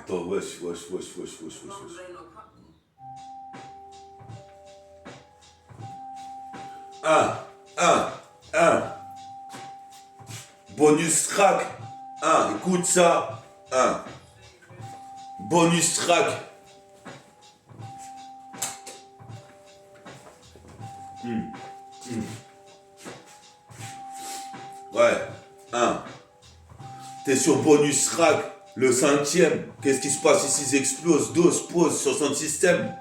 Attends, wesh. Un. Bonus track. Écoute ça. Bonus track. Ouais. T'es sur bonus track. Le 5e. Qu'est-ce qui se passe ici? Ils explosent. Dose, pause sur son système.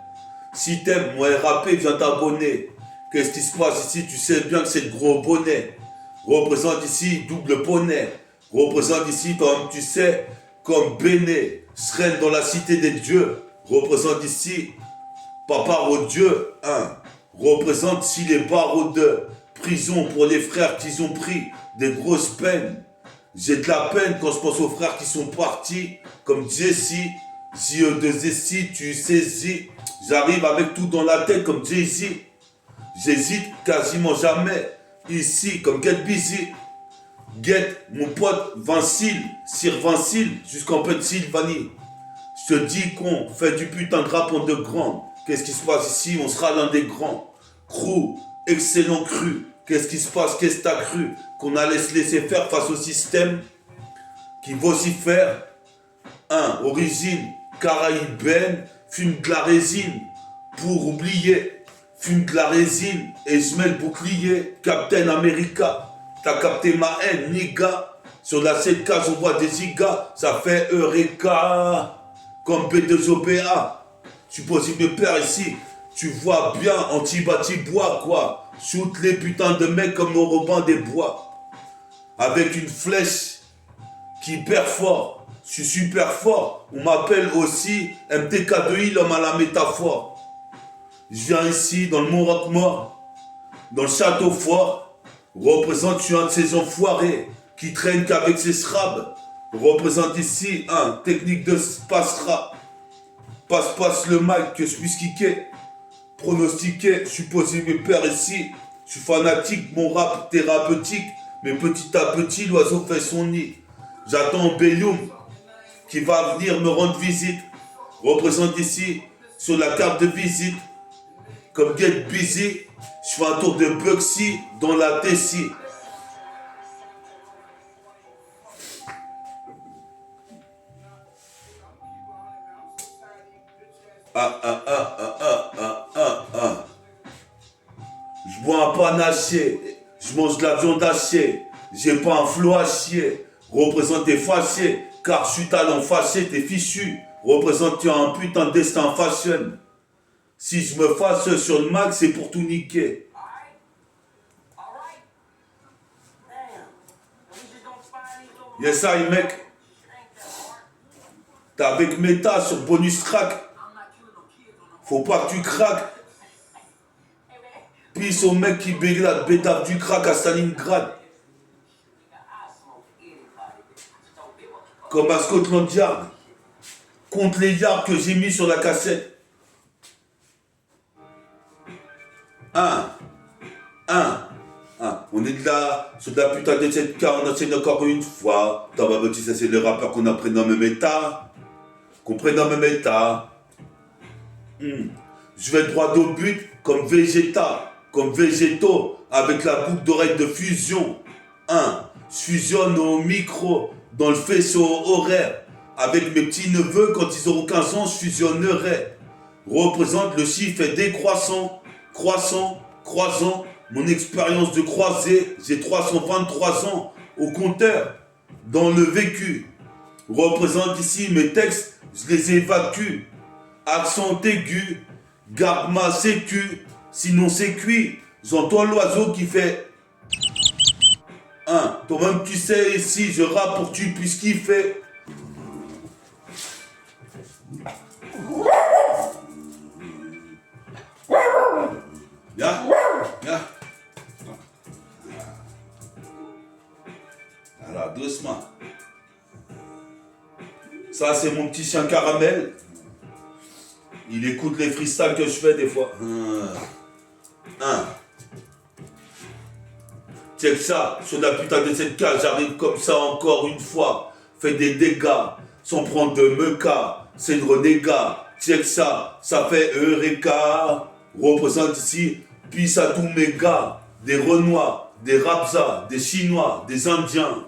Si t'aimes, moi RAP, viens t'abonner. Qu'est-ce qui se passe ici? Tu sais bien que c'est le gros bonnet. Représente ici double poney. Représente ici, comme tu sais, comme Béné, sereine dans la cité des dieux. Représente ici, papa au Dieu. Représente ici les barreaux de prison pour les frères qui ont pris des grosses peines. J'ai de la peine quand je pense aux frères qui sont partis, comme Jesse, JE2SI, tu saisis. J'arrive avec tout dans la tête comme Jay-Z. J'hésite quasiment jamais. Ici, comme Get Busy. Get, mon pote Vincile, Sir Vincile, jusqu'en Pennsylvanie. Je te dis qu'on fait du putain de rap en de grand. Qu'est-ce qui se passe ici? On sera l'un des grands. Crew, excellent cru. Qu'est-ce qui se passe? Qu'est-ce que t'as cru? Qu'on allait se laisser faire face au système qui vocifère. Origine caraïbène, fume de la résine pour oublier. Fume de la résine et je mets le bouclier. Captain America, t'as capté ma haine, nigga. Sur la 7K, on voit des gigas, ça fait Eureka. Comme B2OBA. Tu poses mes pères ici, tu vois bien, anti-bâti bois, quoi. Shoot les putains de mecs comme nos Robin des Bois. Avec une flèche qui perfore. Je suis super fort. On m'appelle aussi MTK2I, l'homme à la métaphore. Je viens ici dans le Mont Roquemort, dans le château fort. Représente, je suis un de ces enfoirés qui traîne qu'avec ses srabs. Représente ici technique de passera. Passe le mic que je puisse kicker. Pronostiquer, je suis posé mes pères ici. Je suis fanatique, mon rap thérapeutique. Mais petit à petit, l'oiseau fait son nid. J'attends Belloum qui va venir me rendre visite. Représente ici sur la carte de visite. Comme Get Busy, je fais un tour de Bugsy dans la Tessie. Je bois un panaché, je mange de la viande hachée. J'ai pas un flot à chier. Représente tes fâchés, car je suis talent fâché, t'es fichu. Représente tu as un putain de destin fashion. Si je me fasse sur le mag, c'est pour tout niquer. Yes, I mec. T'es avec Meta sur bonus track. Faut pas que tu craques. Pisse au mec qui bédave du crack à Stalingrad. Comme à Scotland Yard. Contre les yards que j'ai mis sur la cassette. On est de là, sur de la putain de 7K, on enseigne encore une fois. Dans ma petite, ça c'est le rappeur qu'on a prénommé Meta. Qu'on prénomme Meta. Je vais droit au but comme Vegeta, comme Végétaux, avec la boucle d'oreille de fusion. Je fusionne au micro, dans le faisceau horaire. Avec mes petits neveux, quand ils auront 15 ans, je fusionnerai. Représente le chiffre est décroissant, croissant. Mon expérience de croisée, j'ai 323 ans au compteur, dans le vécu. Représente ici mes textes, je les évacue. Accent aigu, garde ma sécu, sinon c'est cuit. J'entends l'oiseau qui fait toi-même tu sais ici, je rappe pour que tu puisses kiffer. Viens. Alors, doucement. Ça, c'est mon petit chien caramel. Il écoute les freestyles que je fais des fois. Check ça, sur la putain de cette cage, j'arrive comme ça encore une fois. Fais des dégâts. sans prendre de meca. C'est une renégat, check ça, ça fait Eureka. Représente ici, peace à tous mes gars, des Renois, des Rapsas, des Chinois, des Indiens,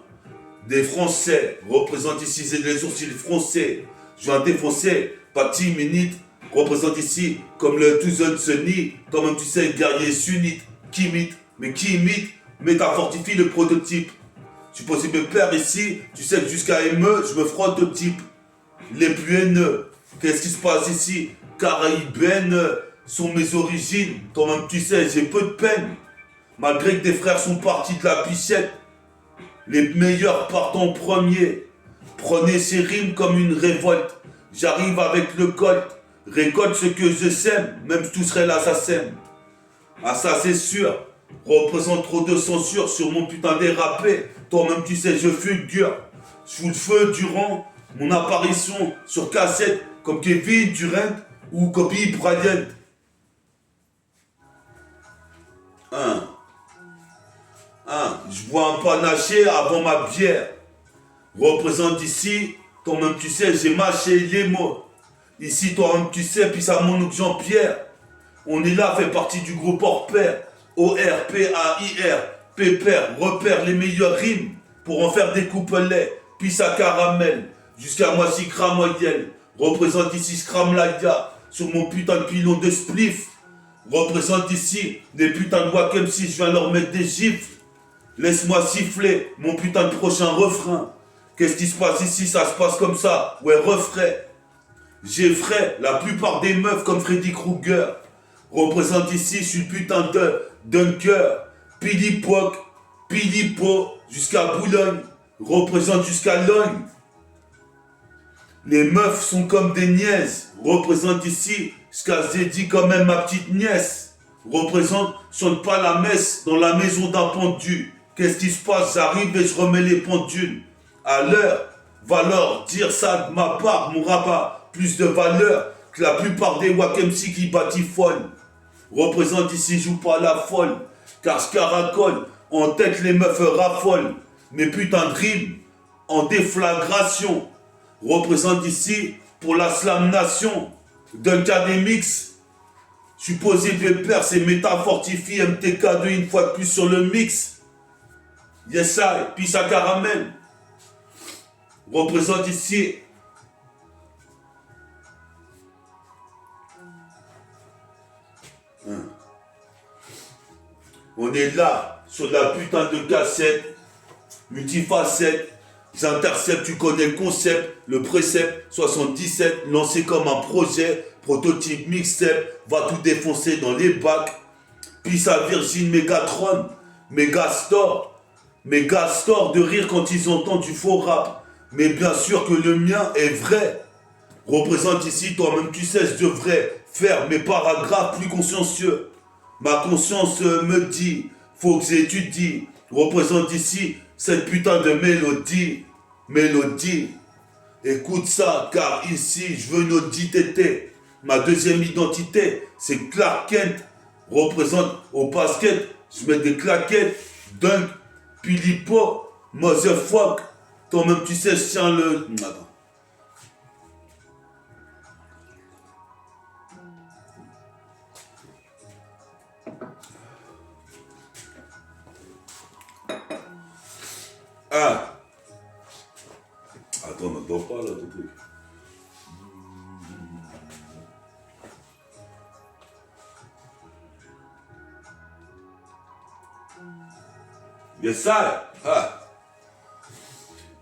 des Français. Représente ici, c'est les sourcils français. Je viens défoncer, pas 10 minutes. Représente ici, comme le Tuzon Sunni, toi-même tu sais, guerrier sunnite, qui imite, mais qui imite, mais t'as fortifié le prototype. Tu peux aussi me perdre ici, tu sais que jusqu'à ME, je me frotte au type. Les plus haineux, qu'est-ce qui se passe ici? Caraïbènes sont mes origines, toi-même tu sais, j'ai peu de peine. Malgré que des frères sont partis de la pichette, les meilleurs partent en premier. Prenez ces rimes comme une révolte. J'arrive avec le colt, récolte ce que je sème, même si tout serait là, ça sème. Ah ça c'est sûr, représente trop de censure sur mon putain dérapé. Toi-même tu sais, je fulgure. Je fous le feu durant mon apparition sur cassette, comme Kevin Durant ou Kobe Bryant. Je bois un panaché avant ma bière. Représente ici, toi-même tu sais, j'ai mâché les mots. Ici, toi-même tu sais, puis ça mon oncle Jean-Pierre. On est là, fait partie du groupe hors-pair. O-R-P-A-I-R, pépère, repère les meilleures rimes pour en faire des couplets, puis ça caramel, jusqu'à moi si cramoyel. Représente ici Scramladia, sur mon putain de pilon de spliff. Représente ici des putains de Wakem si je viens leur mettre des gifles. Laisse-moi siffler mon putain de prochain refrain. Qu'est-ce qui se passe ici? Ça se passe comme ça. Ouais, refrain. J'effraie la plupart des meufs comme Freddy Krueger. Représente ici, je suis le putain de Dunker. Pilipoc, Pilipo, jusqu'à Boulogne. Représente jusqu'à Logne. Les meufs sont comme des niaises. Représente ici, jusqu'à Zeddy quand même ma petite nièce. Représente, chante pas la messe dans la maison d'un pendu. Qu'est-ce qui se passe? J'arrive et je remets les pendules. À l'heure, va leur dire ça de ma part, mon rabat. Plus de valeur que la plupart des Wakemsi qui batifolent. Représente ici, joue pas la folle. Car je caracole, en tête les meufs raffolent. Mes putains de rimes, en déflagration. Représente ici, pour la slam nation. Duncademix. Je suis posé de père, c'est méta fortifié, MTK2 une fois de plus sur le mix. Yes, I, puis ça caramel. Représente ici. On est là, sur la putain de cassette, multifacette. J'intercepte, tu connais le concept, le précepte 77, lancé comme un projet, prototype mixtape, va tout défoncer dans les bacs. Puis sa Virgin Megatron, Megastore de rire quand ils entendent du faux rap. Mais bien sûr que le mien est vrai. Représente ici, toi-même tu sais, je devrais faire mes paragraphes plus consciencieux. Ma conscience me dit, faut que j'étudie. Représente ici cette putain de mélodie. Mélodie. Écoute ça, car ici, je veux une audité. Ma deuxième identité, c'est Clark Kent. Représente au basket, je mets des claquettes. Dunk, Pilipo, motherfuck. Toi-même, tu sais, je tiens le... Attends. Ah. Attends, n'entends pas là, ton truc. Yes, ça. Ah.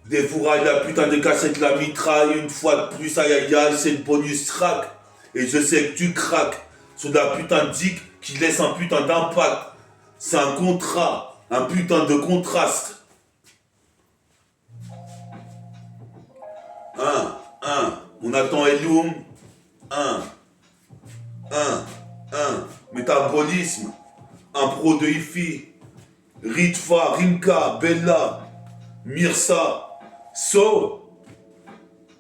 Défouraille la putain de cassette, la mitraille, une fois de plus, aïe aïe aïe, c'est le bonus track. Et je sais que tu craques sur la putain de dick qui laisse un putain d'impact. C'est un contrat, un putain de contraste. On attend Elioum. Métabolisme. Un pro de Ifi. Ritfa, Rimka, Bella, Mirsa, So,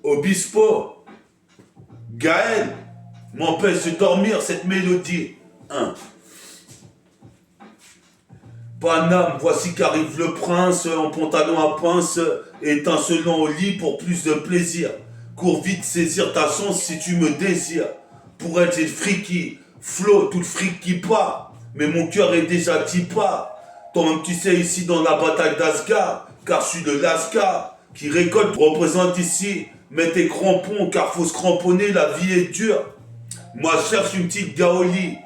Obispo, Gaël. M'empêche de dormir cette mélodie. Paname, voici qu'arrive le prince en pantalon à pince, étincelant au lit pour plus de plaisir. Cours vite saisir ta chance si tu me désires. Pour être j'ai freaky, flow, tout le fric qui part. Mais mon cœur est déjà tipa. Toi-même tu sais ici dans la bataille d'Asgard, car je suis le Lascar qui récolte, représente ici. Mets tes crampons car faut se cramponner, la vie est dure. Moi je cherche une petite gaolie,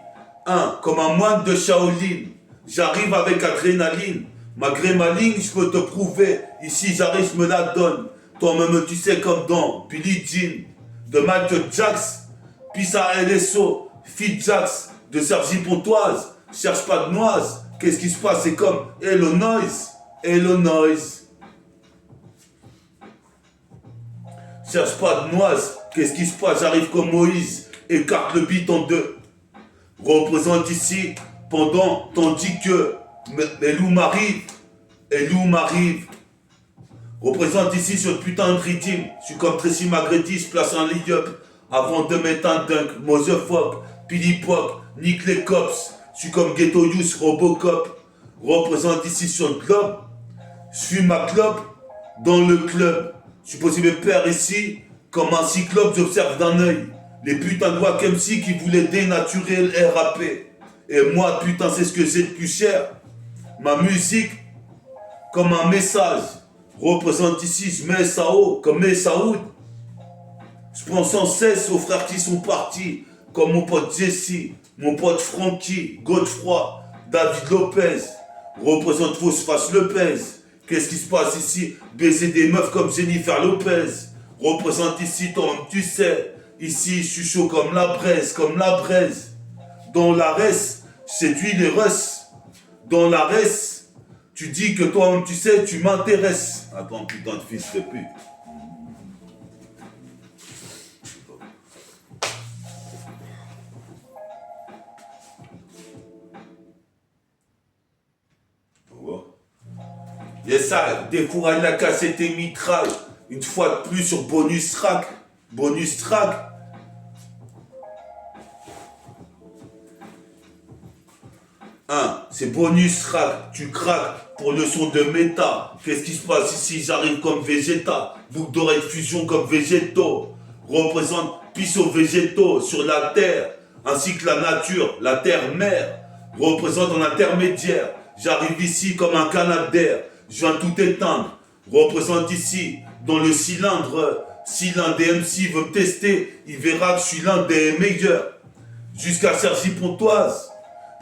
comme un moine de Shaolin. J'arrive avec adrénaline, malgré ma ligne je peux te prouver. Ici j'arrive, je me la donne. Toi-même tu sais comme dans Billie Jean de Michael Jackson. Puis à LSO, Fit Jax de Sergi Pontoise. Cherche pas de noise. Qu'est-ce qui se passe? C'est comme Hello Noise. Hello Noise. Cherche pas de noise. Qu'est-ce qui se passe? J'arrive comme Moïse. Écarte le beat en deux. Représente ici pendant, tandis que les loups m'arrivent. Et loups m'arrivent. Représente ici ce putain de rythme. Je suis comme Tracy McGrady, je place un lay-up. Avant de mettre un dunk, Motherfuck, Billy Pop, nique les cops. Je suis comme Ghetto Youth, Robocop. Représente ici sur le globe. Je fume ma clope dans le club. Je suis posé mes pères ici. Comme un cyclope, j'observe d'un œil. Les putains de Wack MC qui voulaient dénaturer le RAP. Et moi, putain, c'est ce que j'ai de plus cher. Ma musique, comme un message. Représente ici, je mets ça haut, comme mes Saoud. Je pense sans cesse aux frères qui sont partis, comme mon pote Jesse, mon pote Frankie, Godefroy, David Lopez. Représente Fausse-Face Lopez. Qu'est-ce qui se passe ici? Baiser des meufs comme Jennifer Lopez. Représente ici, toi-même tu sais. Ici, je suis chaud comme la braise, comme la braise. Dans la res, séduis les Russes. Dans la res, tu dis que toi-même tu sais, tu m'intéresses. Attends, putain de fils de pute. Yes, ça, défouraille la cassette et mitraille. Une fois de plus sur bonus track. Bonus track. C'est bonus track. Tu craques pour le son de méta. Qu'est-ce qui se passe ici? J'arrive comme Vegeta. Boucle d'oreille de fusion comme végétaux. Représente pisseaux végétaux sur la terre. Ainsi que la nature, la terre-mère. Représente en intermédiaire. J'arrive ici comme un canadair. Je viens tout éteindre. Représente ici, dans le cylindre. Si l'un des MC veut me tester, il verra que je suis l'un des meilleurs. Jusqu'à Sergi Pontoise,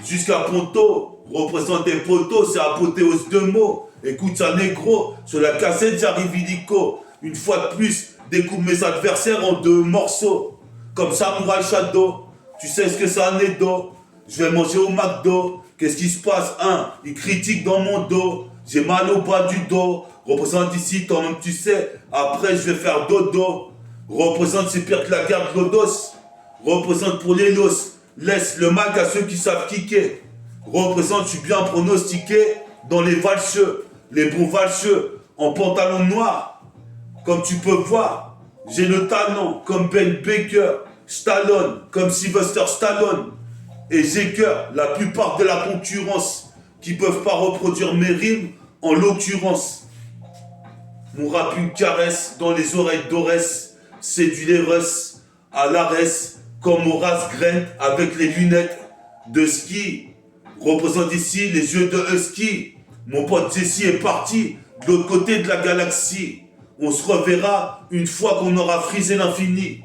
jusqu'à Ponto. Représente des poteaux, c'est apothéose de mots. Écoute ça négro, sur la cassette j'arrive illico. Une fois de plus, découpe mes adversaires en deux morceaux. Comme Samurai Shadow, tu sais ce que c'est un édo. Je vais manger au McDo. Qu'est-ce qui se passe? Il critique dans mon dos. J'ai mal au bas du dos. Représente ici, toi-même tu sais. Après, je vais faire dodo. Représente, c'est pire que la guerre de Lodos. Représente pour les los. Laisse le mic à ceux qui savent kicker. Représente, je suis bien pronostiqué dans les valseux. Les bons valseux en pantalon noir. Comme tu peux voir, j'ai le talent comme Ben Baker. Stallone, comme Sylvester Stallone. Et j'écœure la plupart de la concurrence qui peuvent pas reproduire mes rimes en l'occurrence. Mon rap une caresse dans les oreilles d'Orès, séduit les Russes à l'Arès comme Horace Grant avec les lunettes de ski. Représente ici les yeux de Husky. Mon pote Jesse est parti de l'autre côté de la galaxie. On se reverra une fois qu'on aura frisé l'infini.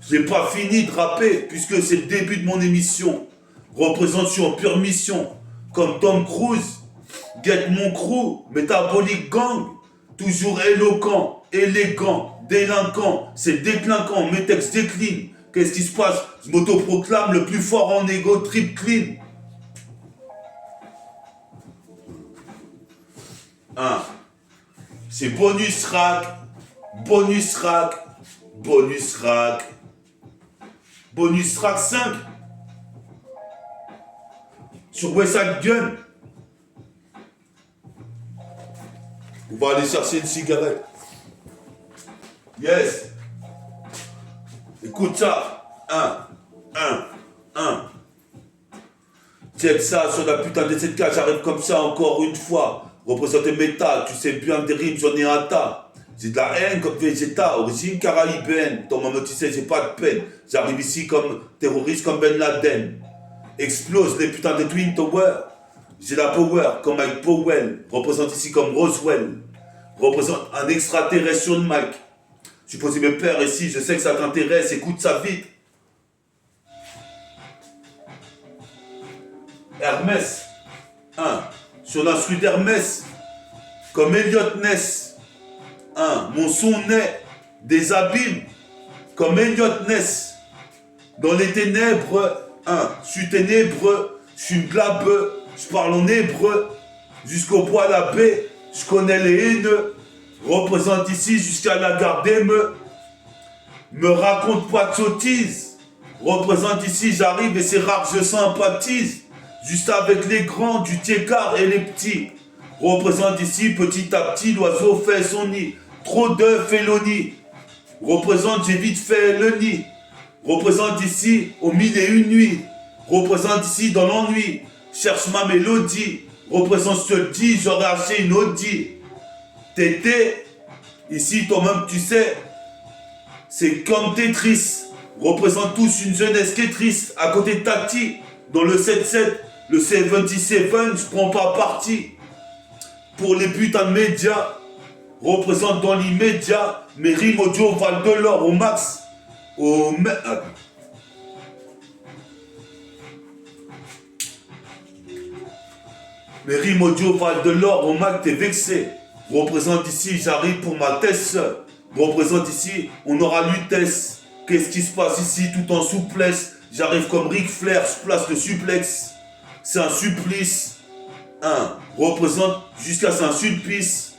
J'ai pas fini de rapper puisque c'est le début de mon émission. Représente, je suis en pure mission. Comme Tom Cruise. Get mon crew, métabolique gang. Toujours éloquent, élégant, délinquant. C'est déclinquant, mes textes déclinent. Qu'est-ce qui se passe? Je m'autoproclame le plus fort en égo, trip clean. C'est bonus rack, bonus rack, bonus rack. Bonus track 5 sur Westside Gun. On va aller chercher une cigarette. Yes. Écoute ça. Check ça sur la putain de cette cage. J'arrive comme ça encore une fois. Représenter métal. Tu sais bien que des rimes, j'en ai un tas. J'ai de la haine comme Vegeta, origine caribéenne. Ton maman, tu sais, j'ai pas de peine. J'arrive ici comme terroriste, comme Ben Laden. Explose les putains de Twin Towers. J'ai la power comme Mike Powell. Représente ici comme Roswell. Représente un extraterrestre sur le mic. Je suis posé mes pères ici, je sais que ça t'intéresse, écoute ça vite. Hermès. Sur l'instru d'Hermès. Comme Elliot Ness. Mon son naît des abîmes. Comme Elliot Ness. Dans les ténèbres. Je suis ténébreux. Je suis une glabe. Je parle en hébreu. Jusqu'au poil à baie. Je connais les haineux. Représente ici jusqu'à la gare d'Emeux. Me raconte pas de sottises. Représente ici, j'arrive et c'est rare que je sympathise. Juste avec les grands, du tiécard et les petits. Représente ici, petit à petit, l'oiseau fait son nid. Trop de félonie. Représente, j'ai vite fait le nid. Représente ici, au mille et une nuits. Représente ici, dans l'ennui. Cherche ma mélodie. Représente, je te le dis, j'aurais acheté une Audi. Tété, ici, toi-même, tu sais, c'est comme Tetris. Représente tous une jeunesse qui est triste. À côté de Tati, dans le 7-7, le 77, je prends pas parti. Pour les putains de médias, représente dans l'immédiat, mes rimes audio valent de l'or au max. Mes rimes audio valent de l'or au max, t'es vexé. Représente ici, j'arrive pour ma thèse. Représente ici, on aura Lutèce. Qu'est-ce qui se passe ici tout en souplesse? J'arrive comme Ric Flair, je place le suplex. C'est un supplice. Représente jusqu'à c'est un sulpice.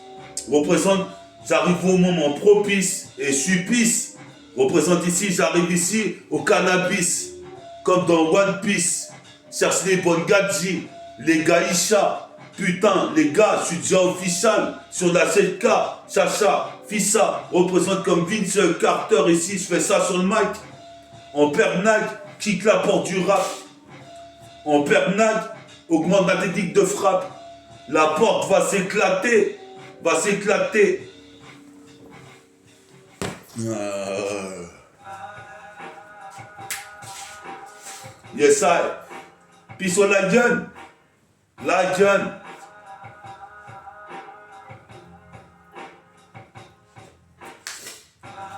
Représente, j'arrive au moment propice et je suis pisse. Représente ici, j'arrive ici au cannabis. Comme dans One Piece. Cherche les bonnes gadgets, les gaïchas. Putain, les gars, je suis déjà official sur la 7K. Chacha, Fissa, représente comme Vince Carter ici, je fais ça sur le mic. En pernac, kick la porte du rap. En pernac, augmente la technique de frappe. La porte va s'éclater. Va s'éclater. Yes, I. Puis sur la gueule. La gueule.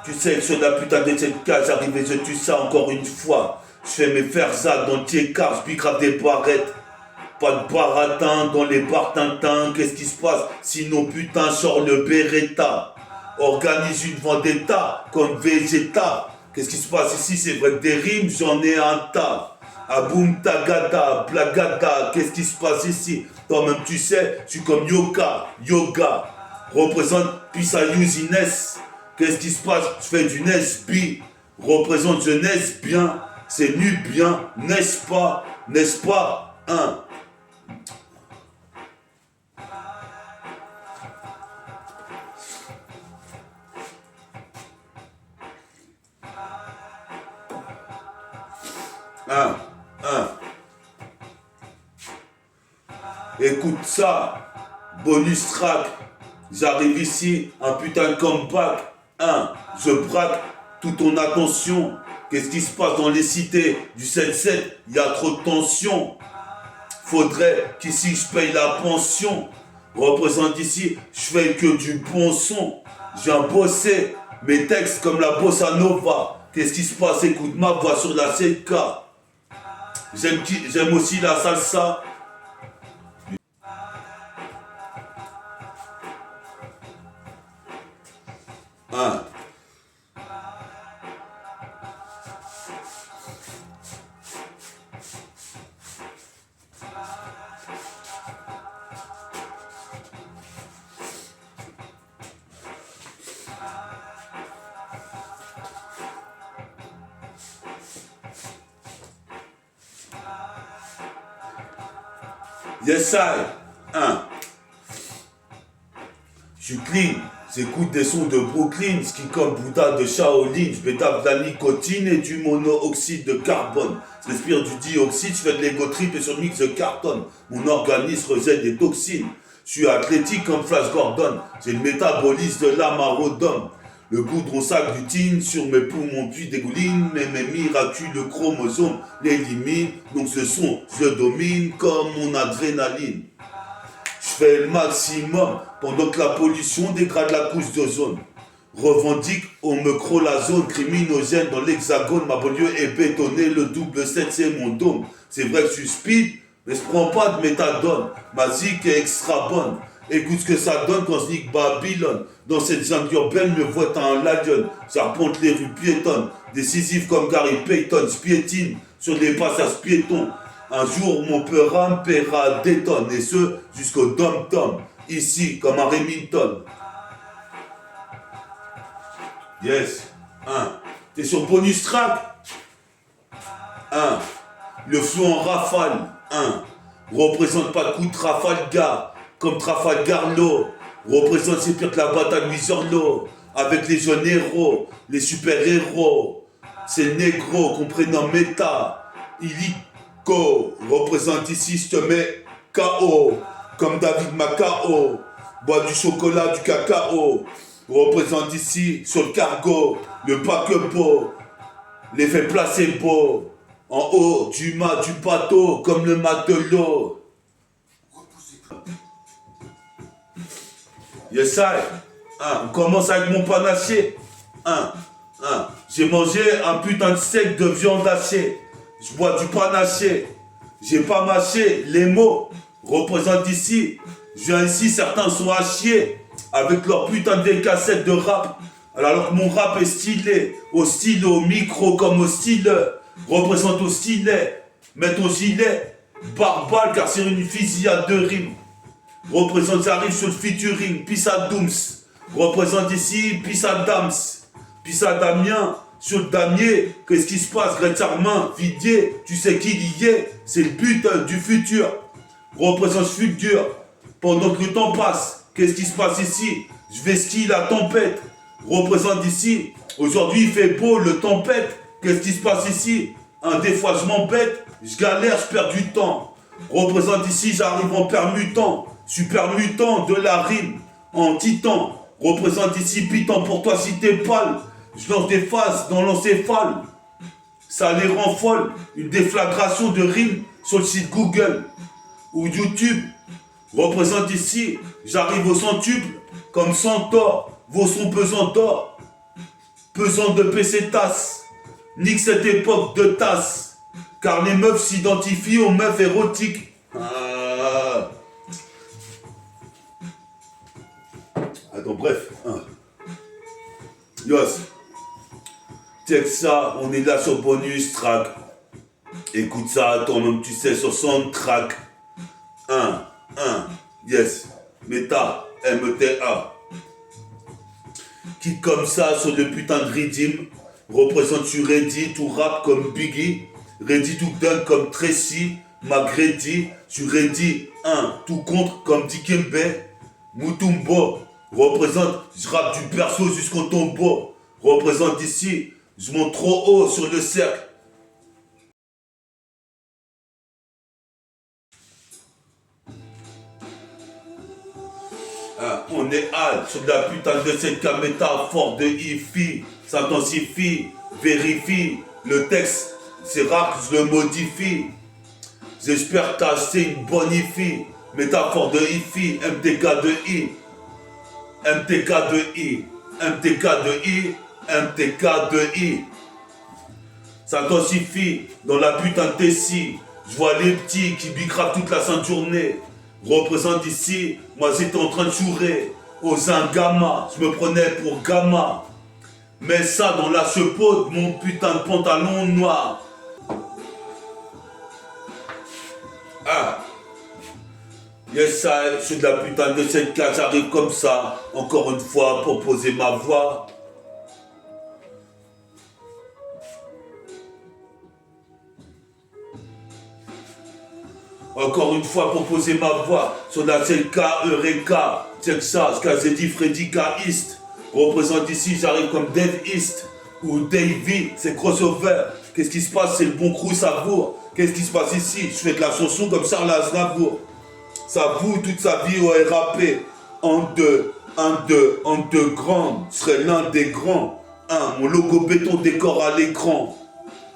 Tu sais que sur la putain de cette case, j'arrive et je tue ça encore une fois. Je fais mes ferzas dans le tiécard, je pique grave des barrettes. Pas de baratin dans les bars Tintin, qu'est-ce qui se passe? Sinon putain, sort le Beretta. Organise une vendetta comme Vegeta. Qu'est-ce qui se passe ici? C'est vrai que des rimes, j'en ai un tas. Aboum tagada, blagada, qu'est-ce qui se passe ici? Toi-même tu sais, je suis comme yoga. Représente Pisayus Inès. Qu'est-ce qui se passe? Je fais du Nesby. Représente jeunesse bien. C'est nu bien, n'est-ce pas? N'est-ce pas? Écoute ça, bonus track. J'arrive ici, un putain de comeback. Je braque toute ton attention. Qu'est-ce qui se passe dans les cités du 7-7? Il y a trop de tension. Faudrait qu'ici je paye la pension. Représente ici, je fais que du bon son. Je viens bosser mes textes comme la bossa nova. Qu'est-ce qui se passe? Écoute ma voix sur la 7K. J'aime aussi la salsa. Yes, I. Je suis clean. J'écoute des sons de Brooklyn, ski comme Bouddha de Shaolin. Je bétave de la nicotine et du monoxyde de carbone. Je respire du dioxyde, je fais de l'ego trip et sur le mix de carton. Mon organisme rejette des toxines. Je suis athlétique comme Flash Gordon. J'ai le métabolisme de l'amarodome. Le goudron sac butine sur mes poumons puis dégouline, mais mes miraculeux chromosomes l'éliminent. Donc ce son, je le domine comme mon adrénaline. Je fais le maximum pendant que la pollution dégrade la couche d'ozone. Revendique, on me croit la zone criminogène dans l'hexagone. Ma banlieue est bétonnée, le double 7 c'est mon dôme. C'est vrai que je suis speed, mais je prends pas de méthadone. Ma zik est extra bonne. Écoute ce que ça donne quand je nique Babylone. Dans cette jungle urbaine, me voit un lion. J'arpente les rues piétonnes. Décisif comme Gary Payton, spiétine sur les passages piétons. Un jour, mon peur âme paiera des tonnes. Et ce, jusqu'au dom-tom. Ici, comme un Remington. Yes. T'es sur bonus track. Le flot en rafale. Représente pas de coup de Trafalgar. Comme Trafalgar Law. Représente c'est pire que la bataille Wizerlo. Avec les jeunes héros, les super-héros. C'est le négro comprenant méta. Illico. Représente ici, je te mets KO. Comme David Macao. Bois du chocolat, du cacao. Représente ici, sur le cargo, le paquebot, l'effet placebo, en haut du mât du bateau, comme le matelot. Yes, I. On commence avec mon panaché. J'ai mangé un putain de steak de viande hachée. Je bois du panaché. J'ai pas mâché les mots. Représente ici. Je viens ici, certains sont à chier. Avec leur putain de cassettes de rap. Alors que mon rap est stylé. Au stylo, au micro comme au style. Représente au stylet. Mets ton gilet. Barbale car c'est une fusillade de rimes. Représente, j'arrive sur le featuring. Pissa Dooms. Représente ici, Pissa Dams. Pissa Damien. Sur le damier. Qu'est-ce qui se passe? Greta Armin, Vidier. Tu sais qui y est? C'est le but du futur. Représente futur. Pendant que le temps passe. Qu'est-ce qui se passe ici? Je vais skier la tempête. Représente ici. Aujourd'hui il fait beau, le tempête. Qu'est-ce qui se passe ici? Des fois je m'embête. Je galère, je perds du temps. Représente ici, j'arrive en permutant. Super mutant de la rime. En titan. Représente ici, pitant pour toi si t'es pâle. Je lance des phases dans l'encéphale. Ça les rend folles. Une déflagration de rimes sur le site Google ou YouTube. Représente ici, j'arrive au centuple, comme centaure, vos sons pesants d'or, pesant de pesetas, nique cette époque de tasse, car les meufs s'identifient aux meufs érotiques. Attends, bref. Yos, check ça, on est là sur bonus track. Écoute ça, toi-même tu sais, sur soundtrack. Yes, Meta, M-T-A. Qui comme ça sur le putain de rythme. Représente tu ready, tout rap comme Biggie. Ready tout dunk comme Tracy. Magredi, tu ready, tout contre comme Dikembe. Mutumbo. Représente, je rappe du perso jusqu'au tombeau. Représente ici, je monte trop haut sur le cercle. On est hâle sur la putain de cette métaphore de hi-fi. S'intensifie, vérifie. Le texte, c'est rare que je le modifie. J'espère t'acheter une bonne hi-fi. Métaphore de hi-fi, MTK de I. MTK de I. MTK de I. MTK de I. S'intensifie dans la putain de Tessie. Je vois les petits qui bicravent toute la sainte journée. Représente ici, moi j'étais en train de chourer aux Ingama, je me prenais pour Gamma. Mets ça dans la chevaux de mon putain de pantalon noir. Yes, je suis de la putain de cette case, j'arrive comme ça, encore une fois, pour poser ma voix. Encore une fois pour poser ma voix sur la CLK Eureka. Check ça, ce qu'a dit Freddy K-East. Représente ici, j'arrive comme Dave East ou Davey, c'est crossover. Qu'est-ce qui se passe? C'est le bon crew savoure. Qu'est-ce qui se passe ici? Je fais de la chanson comme Charles Aznavour. s'avoue toute sa vie au RAP. En deux grands, serait l'un des grands. Mon logo béton décore à l'écran.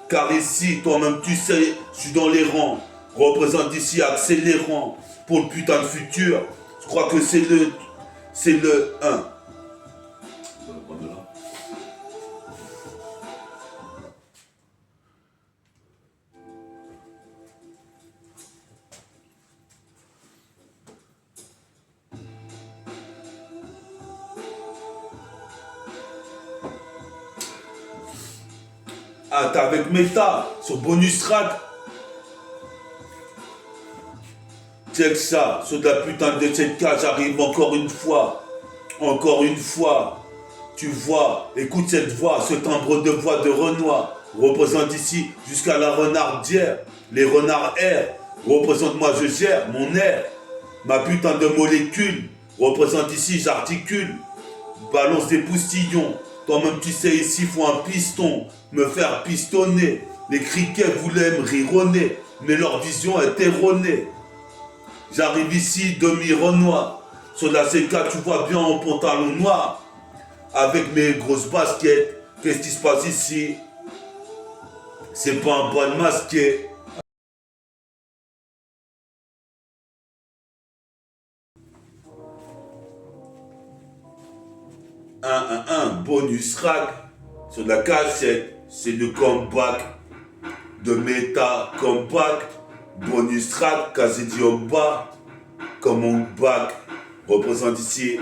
Car ici, toi-même tu sais, je suis dans les rangs. Représente ici accélérant. Pour le putain de futur, je crois que c'est le 1. Ah, t'es avec Meta sur bonus track. Check ça, sur de la putain de 7K, j'arrive encore une fois. Encore une fois. Tu vois, écoute cette voix, ce timbre de voix de Renoir. Représente ici jusqu'à la renardière. Les renards air. Représente-moi, je gère mon air. Ma putain de molécule. Représente ici, j'articule. Balance des poustillons. Toi-même tu sais ici faut un piston. Me faire pistonner. Les criquets voulaient me rironner. Mais leur vision est erronée. J'arrive ici demi-renoir. Sur la CK tu vois bien en pantalon noir. Avec mes grosses baskets. Qu'est-ce qui se passe ici? C'est pas un bal masqué. 1-1-1, bonus rack sur la cassette, c'est le comeback de Meta comeback, bonus track, Kazedioba, comme on back, représente ici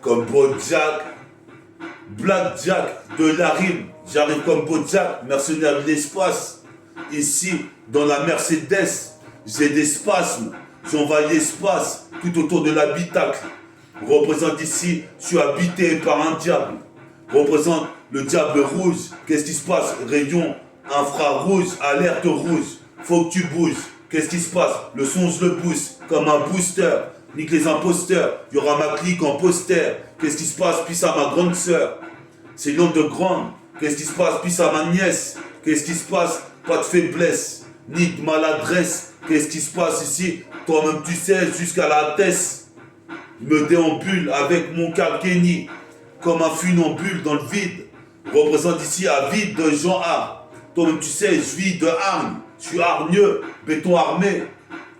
comme Bojack, Blackjack de la rime, j'arrive comme Bojack, mercenaire de l'espace, ici dans la Mercedes, j'ai des spasmes, j'envahis l'espace tout autour de l'habitacle. Représente ici, je suis habité par un diable. Représente le diable rouge. Qu'est-ce qui se passe? Rayon infrarouge, alerte rouge. Faut que tu bouges. Qu'est-ce qui se passe? Le son, je le booste comme un booster. Nique les imposteurs. Il y aura ma clique en poster. Qu'est-ce qui se passe? Puis à ma grande sœur. C'est l'onde de grande. Qu'est-ce qui se passe? Puis à ma nièce. Qu'est-ce qui se passe? Pas de faiblesse, ni de maladresse. Qu'est-ce qui se passe ici? Toi-même tu sais, jusqu'à la tête. Me déambule avec mon Kalkeni comme un funambule dans le vide. Représente ici à vide de Jean A. Toi-même tu sais, je vis de hargne. Je suis hargneux, béton armé.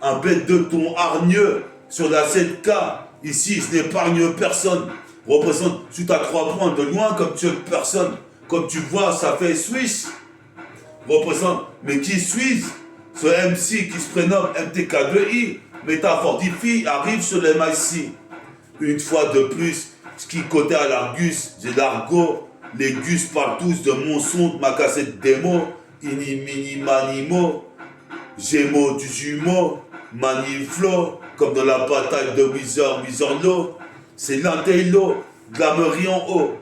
Un bête de ton hargneux sur la 7K. Ici, je n'épargne personne. Représente, je suis à 3 points de loin comme tu es personne. Comme tu vois, ça fait Suisse. Représente, mais qui suis-je? Ce MC qui se prénomme MTK2I. Métaphordifie arrive sur les MIC. Une fois de plus, ce qui côté à l'Argus, j'ai l'argot. Les gus parlent tous de mon son, de ma cassette démo. Ini mini manimo. Gémeaux du jumeau. Maniflo. Comme dans la bataille de Wizardlo. C'est l'intello. Glamerie en haut.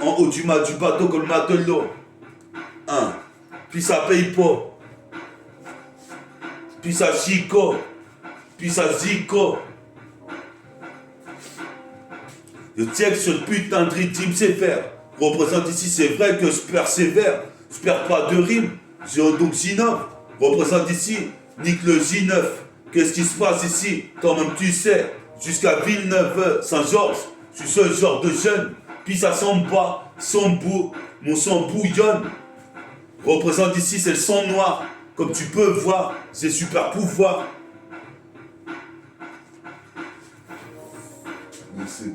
En haut du mât du bateau comme le matelot. Puis ça paye pas. Puis ça chico. Puis ça zico. Je check ce putain de rythme, c'est faire. Représente ici, c'est vrai que je persévère. Je perds pas de rime. J'ai donc J9. Représente ici, nique le J9. Qu'est-ce qui se passe ici? Toi-même tu sais. Jusqu'à Villeneuve, Saint-Georges. Je suis ce genre de jeune. Puis ça sent bas, mon sang bouillonne. Représente ici, c'est le sang noir. Comme tu peux voir, j'ai super pouvoir. Merci.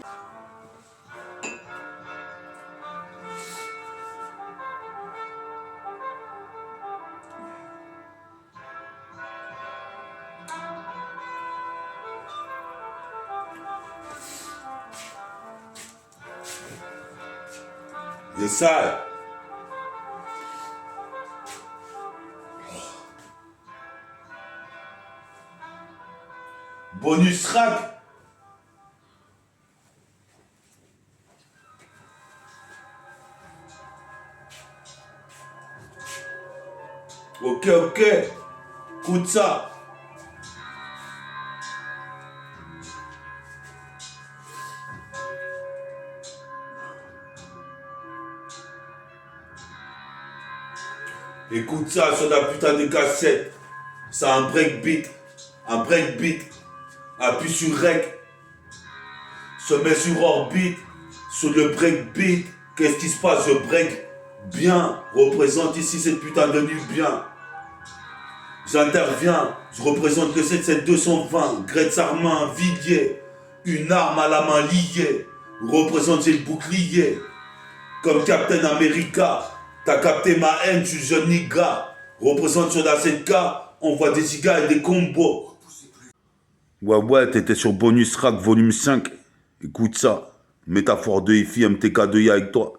Yes, sir. Bonus track. Ok, écoute ça. Écoute ça sur la putain de cassette. C'est un breakbeat. Un breakbeat. appuie sur rec, se met sur orbite, sur le breakbeat. Qu'est-ce qui se passe? Je break bien, représente ici cette putain de nuit bien. J'interviens, je représente que c'est cette 220, Gretz Armin, Viguier, une arme à la main liée, représente c'est le bouclier. Comme Captain America, t'as capté ma haine, je suis jeune nigga, représente sur la 7K, on voit des gigas et des combos. Ouais, t'étais sur Bonus Rack volume 5, écoute ça, métaphore de IFI, MTK2I avec toi.